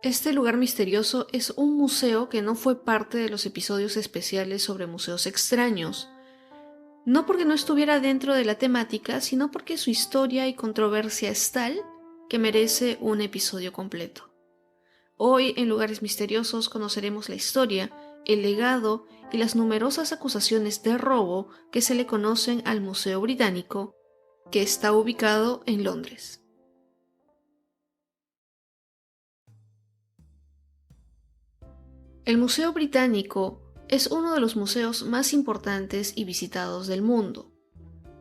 Este lugar misterioso es un museo que no fue parte de los episodios especiales sobre museos extraños. No porque no estuviera dentro de la temática, sino porque su historia y controversia es tal que merece un episodio completo. Hoy en Lugares Misteriosos conoceremos la historia, el legado y las numerosas acusaciones de robo que se le conocen al Museo Británico, que está ubicado en Londres. El Museo Británico es uno de los museos más importantes y visitados del mundo.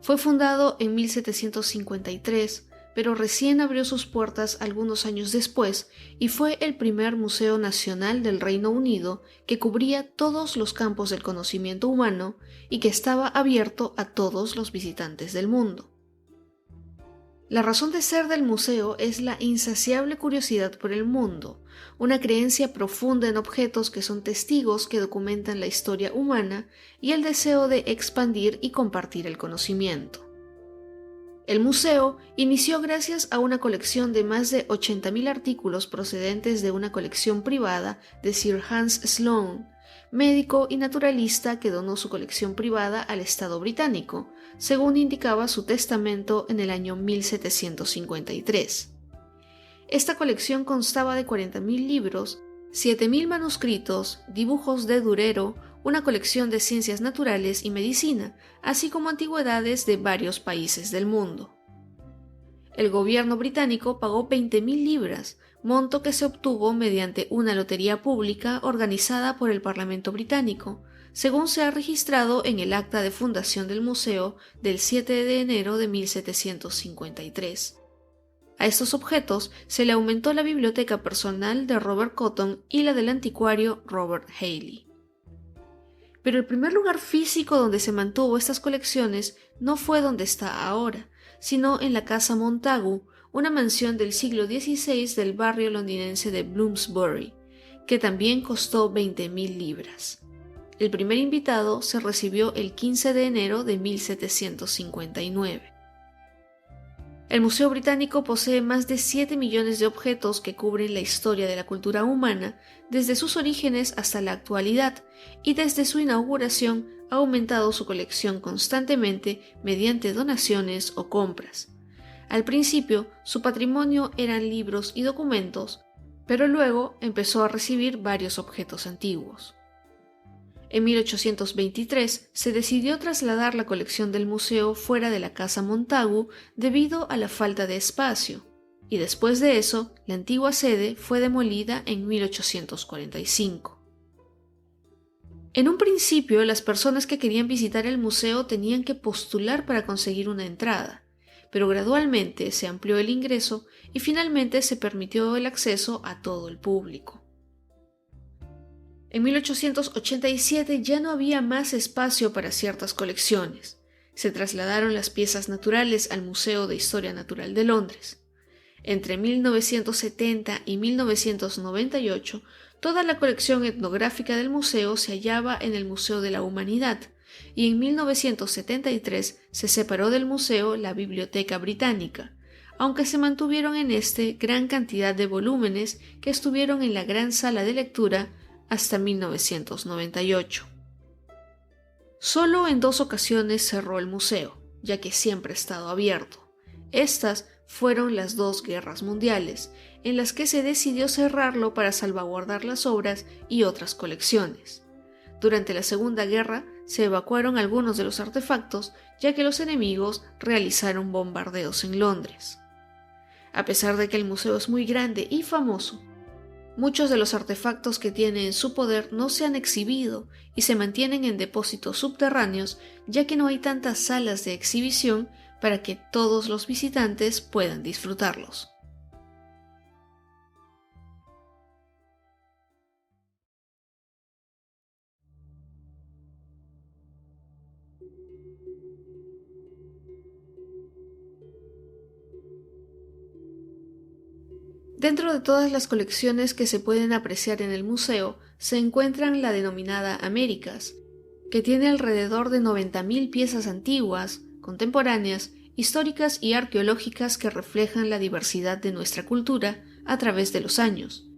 Fue fundado en 1753, pero recién abrió sus puertas algunos años después y fue el primer museo nacional del Reino Unido que cubría todos los campos del conocimiento humano y que estaba abierto a todos los visitantes del mundo. La razón de ser del museo es la insaciable curiosidad por el mundo, una creencia profunda en objetos que son testigos que documentan la historia humana y el deseo de expandir y compartir el conocimiento. El museo inició gracias a una colección de más de 80.000 artículos procedentes de una colección privada de Sir Hans Sloane, médico y naturalista que donó su colección privada al Estado británico, según indicaba su testamento en el año 1753. Esta colección constaba de 40.000 libros, 7.000 manuscritos, dibujos de Durero, una colección de ciencias naturales y medicina, así como antigüedades de varios países del mundo. El gobierno británico pagó 20.000 libras, monto que se obtuvo mediante una lotería pública organizada por el Parlamento británico, según se ha registrado en el acta de fundación del museo del 7 de enero de 1753. A estos objetos se le aumentó la biblioteca personal de Robert Cotton y la del anticuario Robert Haley. Pero el primer lugar físico donde se mantuvo estas colecciones no fue donde está ahora, sino en la Casa Montagu, una mansión del siglo XVI del barrio londinense de Bloomsbury, que también costó 20.000 libras. El primer invitado se recibió el 15 de enero de 1759. El Museo Británico posee más de 7 millones de objetos que cubren la historia de la cultura humana desde sus orígenes hasta la actualidad, y desde su inauguración ha aumentado su colección constantemente mediante donaciones o compras. Al principio, su patrimonio eran libros y documentos, pero luego empezó a recibir varios objetos antiguos. En 1823 se decidió trasladar la colección del museo fuera de la Casa Montagu debido a la falta de espacio, y después de eso, la antigua sede fue demolida en 1845. En un principio, las personas que querían visitar el museo tenían que postular para conseguir una entrada, pero gradualmente se amplió el ingreso y finalmente se permitió el acceso a todo el público. En 1887 ya no había más espacio para ciertas colecciones. Se trasladaron las piezas naturales al Museo de Historia Natural de Londres. Entre 1970 y 1998, toda la colección etnográfica del museo se hallaba en el Museo de la Humanidad, y en 1973 se separó del museo la Biblioteca Británica, aunque se mantuvieron en este gran cantidad de volúmenes que estuvieron en la gran sala de lectura hasta 1998. Solo en 2 ocasiones cerró el museo, ya que siempre ha estado abierto. Estas fueron las 2 guerras mundiales, en las que se decidió cerrarlo para salvaguardar las obras y otras colecciones. Durante la Segunda Guerra se evacuaron algunos de los artefactos, ya que los enemigos realizaron bombardeos en Londres. A pesar de que el museo es muy grande y famoso, muchos de los artefactos que tiene en su poder no se han exhibido y se mantienen en depósitos subterráneos, ya que no hay tantas salas de exhibición para que todos los visitantes puedan disfrutarlos. Dentro de todas las colecciones que se pueden apreciar en el museo, se encuentran la denominada Américas, que tiene alrededor de 90.000 piezas antiguas, contemporáneas, históricas y arqueológicas que reflejan la diversidad de nuestra cultura a través de los años.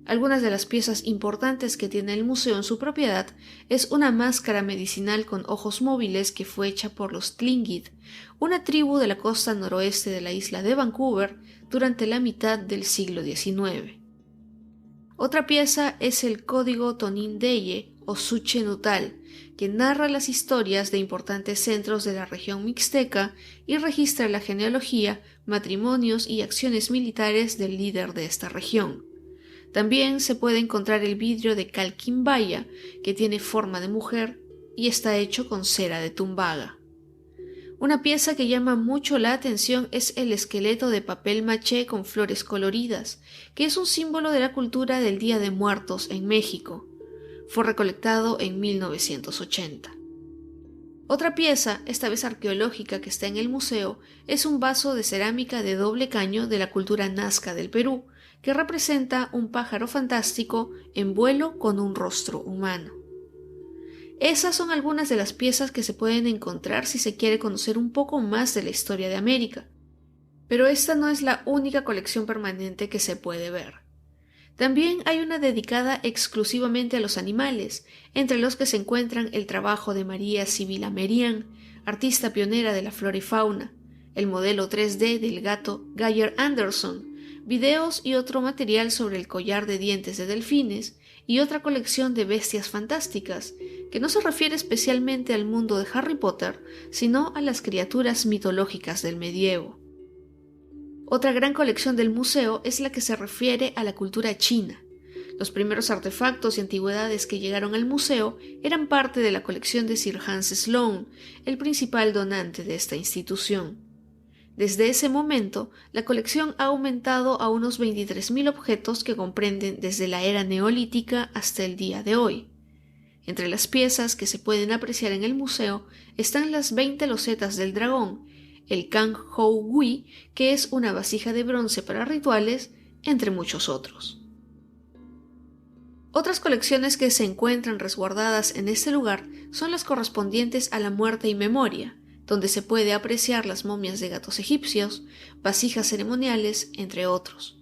Algunas de las piezas importantes que tiene el museo en su propiedad es una máscara medicinal con ojos móviles que fue hecha por los Tlingit, una tribu de la costa noroeste de la isla de Vancouver durante la mitad del siglo XIX. Otra pieza es el Código Tonindeye o Suche-Nutal, que narra las historias de importantes centros de la región mixteca y registra la genealogía, matrimonios y acciones militares del líder de esta región. También se puede encontrar el vidrio de Calquimbaya, que tiene forma de mujer y está hecho con cera de tumbaga. Una pieza que llama mucho la atención es el esqueleto de papel maché con flores coloridas, que es un símbolo de la cultura del Día de Muertos en México. Fue recolectado en 1980. Otra pieza, esta vez arqueológica, que está en el museo, es un vaso de cerámica de doble caño de la cultura nazca del Perú, que representa un pájaro fantástico en vuelo con un rostro humano. Esas son algunas de las piezas que se pueden encontrar si se quiere conocer un poco más de la historia de América. Pero esta no es la única colección permanente que se puede ver. También hay una dedicada exclusivamente a los animales, entre los que se encuentran el trabajo de María Sibila Merian, artista pionera de la flora y fauna, el modelo 3D del gato Geyer Anderson, videos y otro material sobre el collar de dientes de delfines y otra colección de bestias fantásticas, que no se refiere especialmente al mundo de Harry Potter, sino a las criaturas mitológicas del medievo. Otra gran colección del museo es la que se refiere a la cultura china. Los primeros artefactos y antigüedades que llegaron al museo eran parte de la colección de Sir Hans Sloane, el principal donante de esta institución. Desde ese momento, la colección ha aumentado a unos 23.000 objetos que comprenden desde la era neolítica hasta el día de hoy. Entre las piezas que se pueden apreciar en el museo están las 20 losetas del dragón, el Kang Ho Wui, que es una vasija de bronce para rituales, entre muchos otros. Otras colecciones que se encuentran resguardadas en este lugar son las correspondientes a la muerte y memoria, donde se puede apreciar las momias de gatos egipcios, vasijas ceremoniales, entre otros.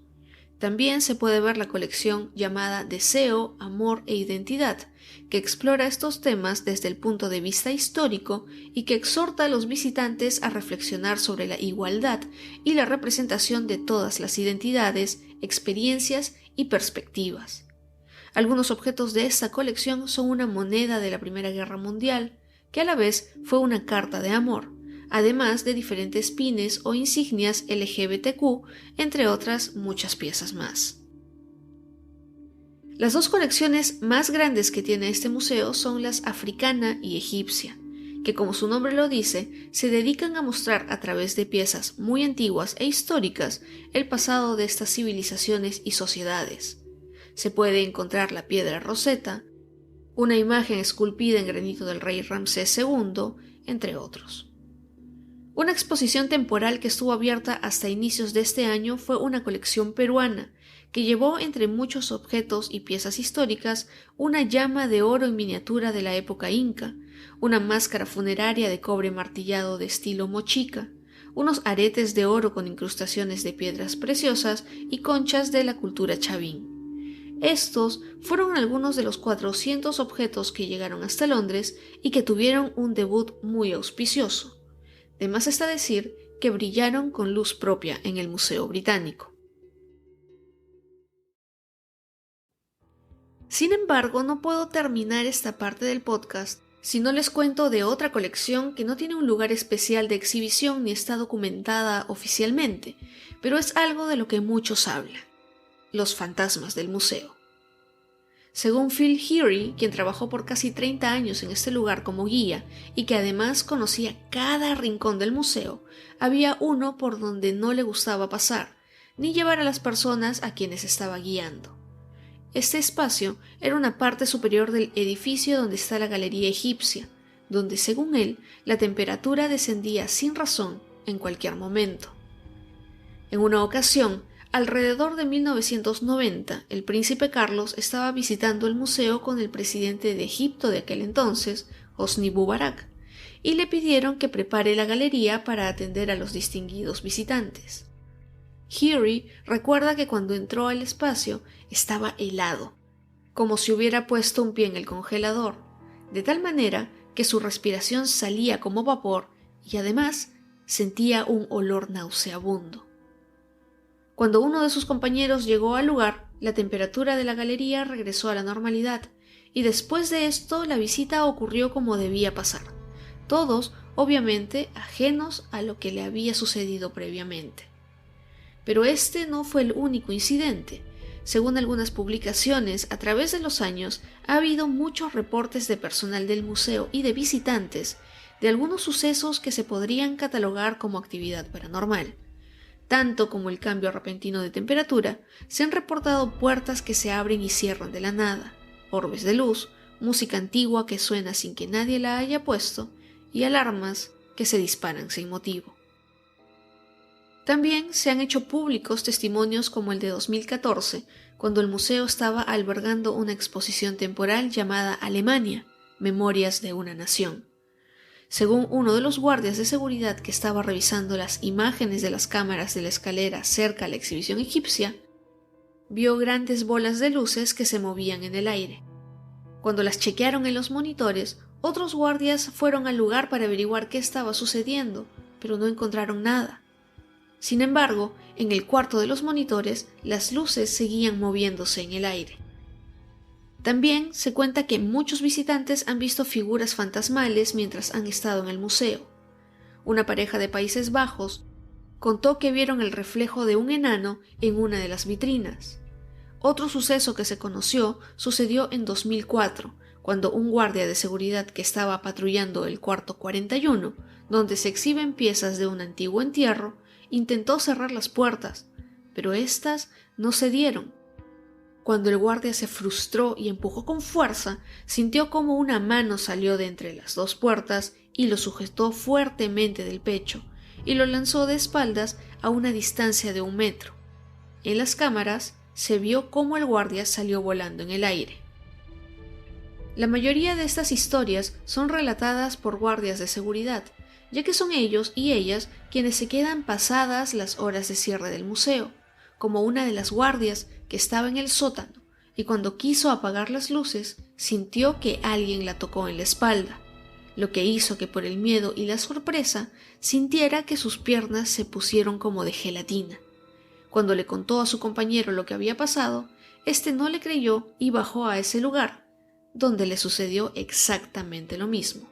También se puede ver la colección llamada Deseo, Amor e Identidad, que explora estos temas desde el punto de vista histórico y que exhorta a los visitantes a reflexionar sobre la igualdad y la representación de todas las identidades, experiencias y perspectivas. Algunos objetos de esta colección son una moneda de la Primera Guerra Mundial, que a la vez fue una carta de amor, además de diferentes pines o insignias LGBTQ, entre otras muchas piezas más. Las dos colecciones más grandes que tiene este museo son las africana y egipcia, que como su nombre lo dice, se dedican a mostrar a través de piezas muy antiguas e históricas el pasado de estas civilizaciones y sociedades. Se puede encontrar la piedra Rosetta, una imagen esculpida en granito del rey Ramsés II, entre otros. Una exposición temporal que estuvo abierta hasta inicios de este año fue una colección peruana, que llevó entre muchos objetos y piezas históricas una llama de oro en miniatura de la época inca, una máscara funeraria de cobre martillado de estilo mochica, unos aretes de oro con incrustaciones de piedras preciosas y conchas de la cultura chavín. Estos fueron algunos de los 400 objetos que llegaron hasta Londres y que tuvieron un debut muy auspicioso. De más está decir que brillaron con luz propia en el Museo Británico. Sin embargo, no puedo terminar esta parte del podcast si no les cuento de otra colección que no tiene un lugar especial de exhibición ni está documentada oficialmente, pero es algo de lo que muchos hablan: los fantasmas del museo. Según Phil Heery, quien trabajó por casi 30 años en este lugar como guía y que además conocía cada rincón del museo, había uno por donde no le gustaba pasar, ni llevar a las personas a quienes estaba guiando. Este espacio era una parte superior del edificio donde está la galería egipcia, donde, según él, la temperatura descendía sin razón en cualquier momento. En una ocasión, alrededor de 1990, el príncipe Carlos estaba visitando el museo con el presidente de Egipto de aquel entonces, Hosni Mubarak, y le pidieron que prepare la galería para atender a los distinguidos visitantes. Heery recuerda que cuando entró al espacio estaba helado, como si hubiera puesto un pie en el congelador, de tal manera que su respiración salía como vapor y además sentía un olor nauseabundo. Cuando uno de sus compañeros llegó al lugar, la temperatura de la galería regresó a la normalidad, y después de esto la visita ocurrió como debía pasar, todos obviamente ajenos a lo que le había sucedido previamente. Pero este no fue el único incidente. Según algunas publicaciones, a través de los años ha habido muchos reportes de personal del museo y de visitantes de algunos sucesos que se podrían catalogar como actividad paranormal. Tanto como el cambio repentino de temperatura, se han reportado puertas que se abren y cierran de la nada, orbes de luz, música antigua que suena sin que nadie la haya puesto y alarmas que se disparan sin motivo. También se han hecho públicos testimonios como el de 2014, cuando el museo estaba albergando una exposición temporal llamada Alemania, Memorias de una Nación. Según uno de los guardias de seguridad que estaba revisando las imágenes de las cámaras de la escalera cerca a la exhibición egipcia, vio grandes bolas de luces que se movían en el aire. Cuando las chequearon en los monitores, otros guardias fueron al lugar para averiguar qué estaba sucediendo, pero no encontraron nada. Sin embargo, en el cuarto de los monitores, las luces seguían moviéndose en el aire. También se cuenta que muchos visitantes han visto figuras fantasmales mientras han estado en el museo. Una pareja de Países Bajos contó que vieron el reflejo de un enano en una de las vitrinas. Otro suceso que se conoció sucedió en 2004, cuando un guardia de seguridad que estaba patrullando el cuarto 41, donde se exhiben piezas de un antiguo entierro, intentó cerrar las puertas, pero éstas no cedieron. Cuando el guardia se frustró y empujó con fuerza, sintió como una mano salió de entre las dos puertas y lo sujetó fuertemente del pecho y lo lanzó de espaldas a una distancia de 1 metro. En las cámaras se vio cómo el guardia salió volando en el aire. La mayoría de estas historias son relatadas por guardias de seguridad, ya que son ellos y ellas quienes se quedan pasadas las horas de cierre del museo, como una de las guardias que estaba en el sótano y cuando quiso apagar las luces sintió que alguien la tocó en la espalda, lo que hizo que por el miedo y la sorpresa sintiera que sus piernas se pusieron como de gelatina. Cuando le contó a su compañero lo que había pasado, este no le creyó y bajó a ese lugar, donde le sucedió exactamente lo mismo.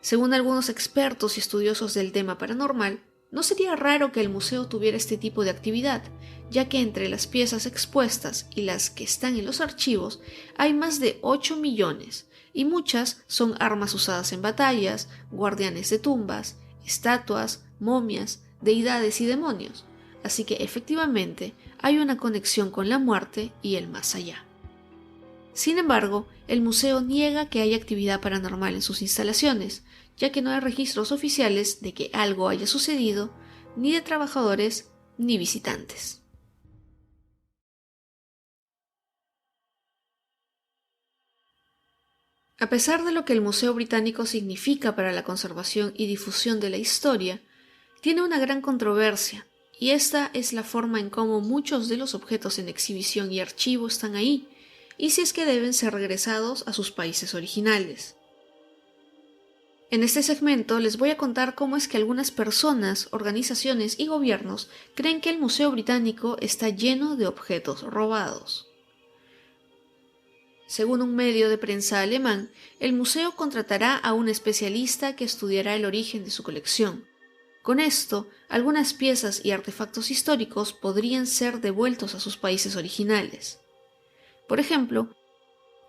Según algunos expertos y estudiosos del tema paranormal, no sería raro que el museo tuviera este tipo de actividad, ya que entre las piezas expuestas y las que están en los archivos hay más de 8 millones, y muchas son armas usadas en batallas, guardianes de tumbas, estatuas, momias, deidades y demonios, así que efectivamente hay una conexión con la muerte y el más allá. Sin embargo, el museo niega que haya actividad paranormal en sus instalaciones, ya que no hay registros oficiales de que algo haya sucedido, ni de trabajadores ni visitantes. A pesar de lo que el Museo Británico significa para la conservación y difusión de la historia, tiene una gran controversia, y esta es la forma en cómo muchos de los objetos en exhibición y archivo están ahí, y si es que deben ser regresados a sus países originales. En este segmento les voy a contar cómo es que algunas personas, organizaciones y gobiernos creen que el Museo Británico está lleno de objetos robados. Según un medio de prensa alemán, el museo contratará a un especialista que estudiará el origen de su colección. Con esto, algunas piezas y artefactos históricos podrían ser devueltos a sus países originales. Por ejemplo,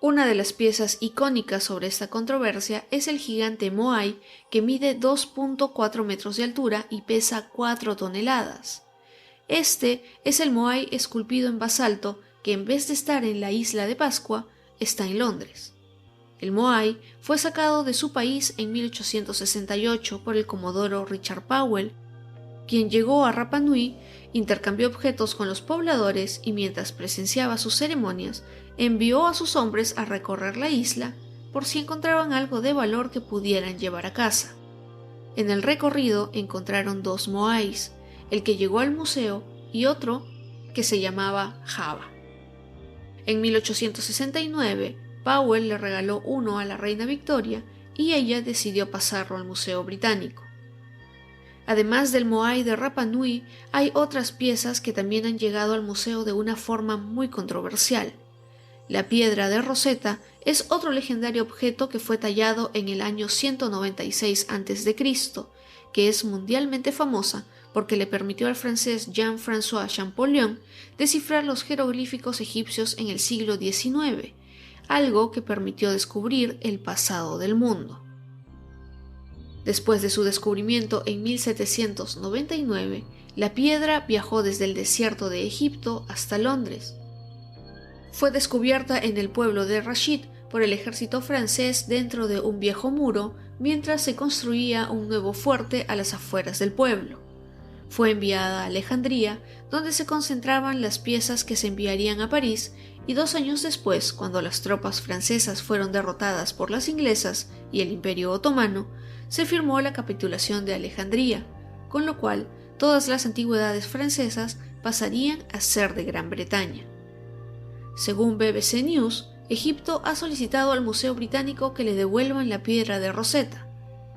una de las piezas icónicas sobre esta controversia es el gigante Moai, que mide 2.4 metros de altura y pesa 4 toneladas. Este es el Moai esculpido en basalto que en vez de estar en la isla de Pascua, está en Londres. El Moai fue sacado de su país en 1868 por el comodoro Richard Powell, quien llegó a Rapa Nui, intercambió objetos con los pobladores y mientras presenciaba sus ceremonias, envió a sus hombres a recorrer la isla por si encontraban algo de valor que pudieran llevar a casa. En el recorrido encontraron 2 moais, el que llegó al museo, y otro que se llamaba Java. En 1869, Powell le regaló uno a la reina Victoria y ella decidió pasarlo al Museo Británico. Además del Moai de Rapa Nui, hay otras piezas que también han llegado al museo de una forma muy controversial. La piedra de Rosetta es otro legendario objeto que fue tallado en el año 196 a.C., que es mundialmente famosa porque le permitió al francés Jean-François Champollion descifrar los jeroglíficos egipcios en el siglo XIX, algo que permitió descubrir el pasado del mundo. Después de su descubrimiento en 1799, la piedra viajó desde el desierto de Egipto hasta Londres. Fue descubierta en el pueblo de Rashid por el ejército francés dentro de un viejo muro mientras se construía un nuevo fuerte a las afueras del pueblo. Fue enviada a Alejandría, donde se concentraban las piezas que se enviarían a París, y 2 años después, cuando las tropas francesas fueron derrotadas por las inglesas y el Imperio Otomano, se firmó la capitulación de Alejandría, con lo cual todas las antigüedades francesas pasarían a ser de Gran Bretaña. Según BBC News, Egipto ha solicitado al Museo Británico que le devuelvan la piedra de Rosetta,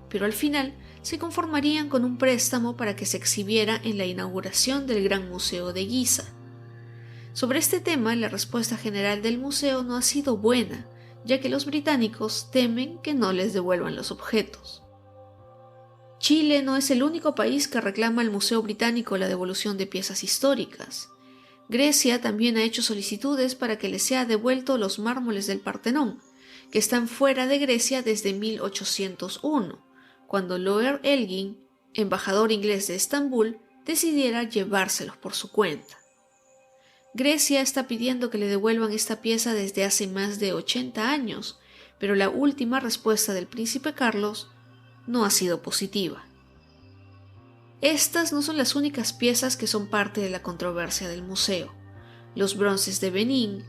pero al final se conformarían con un préstamo para que se exhibiera en la inauguración del Gran Museo de Giza. Sobre este tema, la respuesta general del museo no ha sido buena, ya que los británicos temen que no les devuelvan los objetos. Chile no es el único país que reclama al Museo Británico la devolución de piezas históricas. Grecia también ha hecho solicitudes para que les sea devuelto los mármoles del Partenón, que están fuera de Grecia desde 1801, cuando Lord Elgin, embajador inglés de Estambul, decidiera llevárselos por su cuenta. Grecia está pidiendo que le devuelvan esta pieza desde hace más de 80 años, pero la última respuesta del príncipe Carlos no ha sido positiva. Estas no son las únicas piezas que son parte de la controversia del museo. Los bronces de Benín,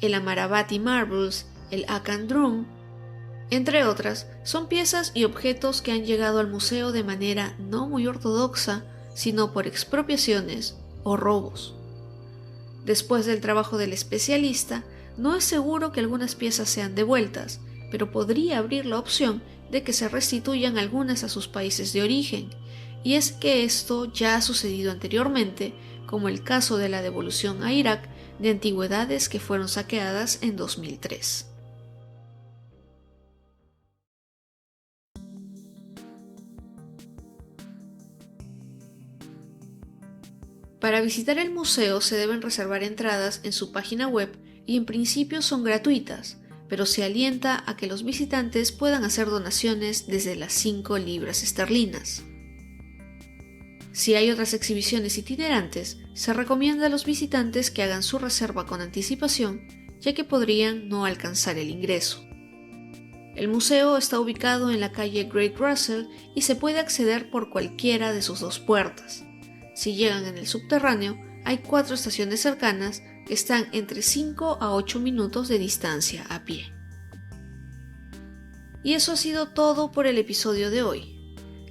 el Amaravati Marbles, el Akan Drum, entre otras, son piezas y objetos que han llegado al museo de manera no muy ortodoxa, sino por expropiaciones o robos. Después del trabajo del especialista, no es seguro que algunas piezas sean devueltas, pero podría abrir la opción de que se restituyan algunas a sus países de origen, y es que esto ya ha sucedido anteriormente, como el caso de la devolución a Irak de antigüedades que fueron saqueadas en 2003. Para visitar el museo se deben reservar entradas en su página web y en principio son gratuitas, pero se alienta a que los visitantes puedan hacer donaciones desde las 5 libras esterlinas. Si hay otras exhibiciones itinerantes, se recomienda a los visitantes que hagan su reserva con anticipación, ya que podrían no alcanzar el ingreso. El museo está ubicado en la calle Great Russell y se puede acceder por cualquiera de sus 2 puertas. Si llegan en el subterráneo, hay 4 estaciones cercanas que están entre 5 a 8 minutos de distancia a pie. Y eso ha sido todo por el episodio de hoy.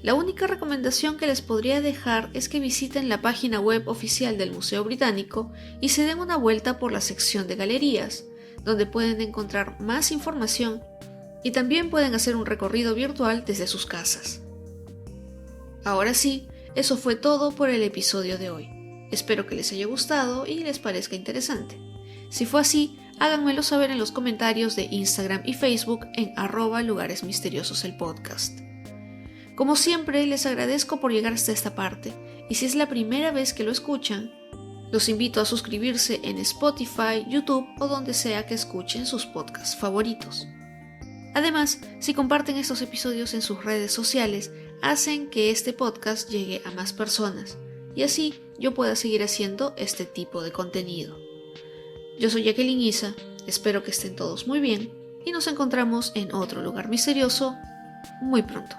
La única recomendación que les podría dejar es que visiten la página web oficial del Museo Británico y se den una vuelta por la sección de galerías, donde pueden encontrar más información y también pueden hacer un recorrido virtual desde sus casas. Ahora sí, eso fue todo por el episodio de hoy. Espero que les haya gustado y les parezca interesante. Si fue así, háganmelo saber en los comentarios de Instagram y Facebook en @lugaresmisteriososelpodcast. Como siempre, les agradezco por llegar hasta esta parte, y si es la primera vez que lo escuchan, los invito a suscribirse en Spotify, YouTube o donde sea que escuchen sus podcasts favoritos. Además, si comparten estos episodios en sus redes sociales, hacen que este podcast llegue a más personas, y así yo pueda seguir haciendo este tipo de contenido. Yo soy Jacqueline Isa, espero que estén todos muy bien, y nos encontramos en otro lugar misterioso muy pronto.